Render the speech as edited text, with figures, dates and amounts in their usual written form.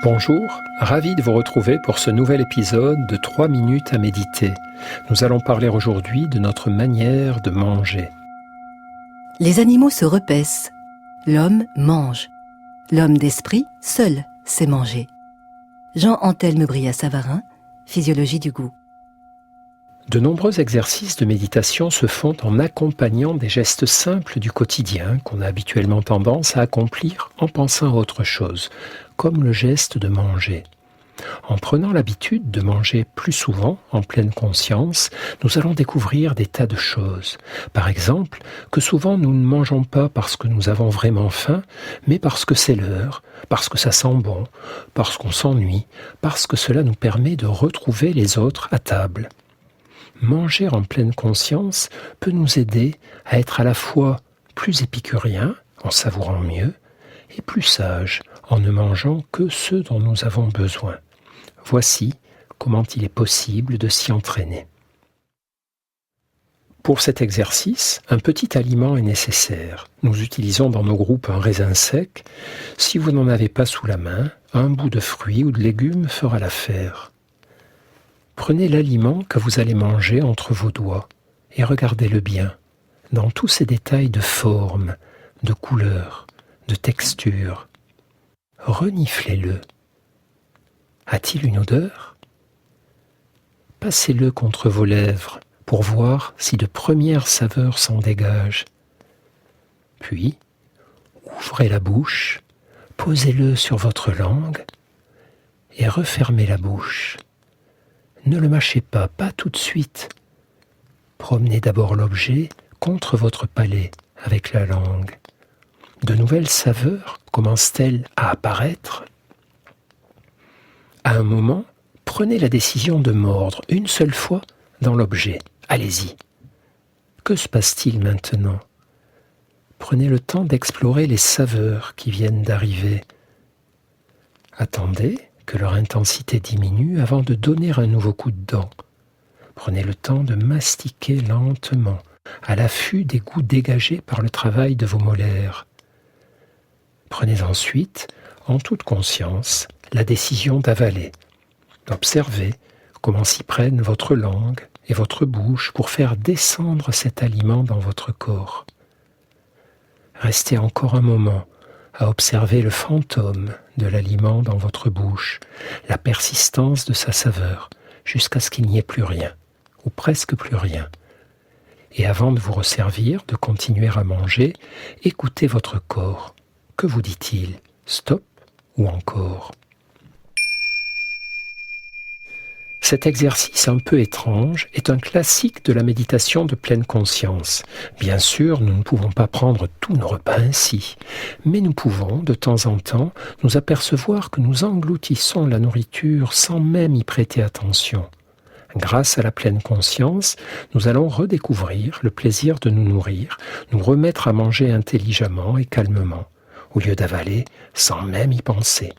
Bonjour, ravi de vous retrouver pour ce nouvel épisode de 3 minutes à méditer. Nous allons parler aujourd'hui de notre manière de manger. Les animaux se repaissent, l'homme mange. L'homme d'esprit, seul, sait manger. Jean-Anthelme Brillat-Savarin, Physiologie du goût. De nombreux exercices de méditation se font en accompagnant des gestes simples du quotidien qu'on a habituellement tendance à accomplir en pensant à autre chose, comme le geste de manger. En prenant l'habitude de manger plus souvent, en pleine conscience, nous allons découvrir des tas de choses. Par exemple, que souvent nous ne mangeons pas parce que nous avons vraiment faim, mais parce que c'est l'heure, parce que ça sent bon, parce qu'on s'ennuie, parce que cela nous permet de retrouver les autres à table. Manger en pleine conscience peut nous aider à être à la fois plus épicurien, en savourant mieux, et plus sage, en ne mangeant que ce dont nous avons besoin. Voici comment il est possible de s'y entraîner. Pour cet exercice, un petit aliment est nécessaire. Nous utilisons dans nos groupes un raisin sec. Si vous n'en avez pas sous la main, un bout de fruit ou de légumes fera l'affaire. Prenez l'aliment que vous allez manger entre vos doigts et regardez-le bien, dans tous ses détails de forme, de couleur, de texture. Reniflez-le. A-t-il une odeur ? Passez-le contre vos lèvres pour voir si de premières saveurs s'en dégagent. Puis, ouvrez la bouche, posez-le sur votre langue et refermez la bouche. Ne le mâchez pas tout de suite. Promenez d'abord l'objet contre votre palais avec la langue. De nouvelles saveurs commencent-elles à apparaître ? À un moment, prenez la décision de mordre une seule fois dans l'objet. Allez-y. Que se passe-t-il maintenant ? Prenez le temps d'explorer les saveurs qui viennent d'arriver. Attendez que leur intensité diminue avant de donner un nouveau coup de dent. Prenez le temps de mastiquer lentement, à l'affût des goûts dégagés par le travail de vos molaires. Prenez ensuite, en toute conscience, la décision d'avaler. Observez comment s'y prennent votre langue et votre bouche pour faire descendre cet aliment dans votre corps. Restez encore un moment à observer le fantôme de l'aliment dans votre bouche, la persistance de sa saveur, jusqu'à ce qu'il n'y ait plus rien, ou presque plus rien. Et avant de vous resservir, de continuer à manger, écoutez votre corps. Que vous dit-il ? Stop ou encore ? Cet exercice un peu étrange est un classique de la méditation de pleine conscience. Bien sûr, nous ne pouvons pas prendre tous nos repas ainsi, mais nous pouvons, de temps en temps, nous apercevoir que nous engloutissons la nourriture sans même y prêter attention. Grâce à la pleine conscience, nous allons redécouvrir le plaisir de nous nourrir, nous remettre à manger intelligemment et calmement, au lieu d'avaler sans même y penser.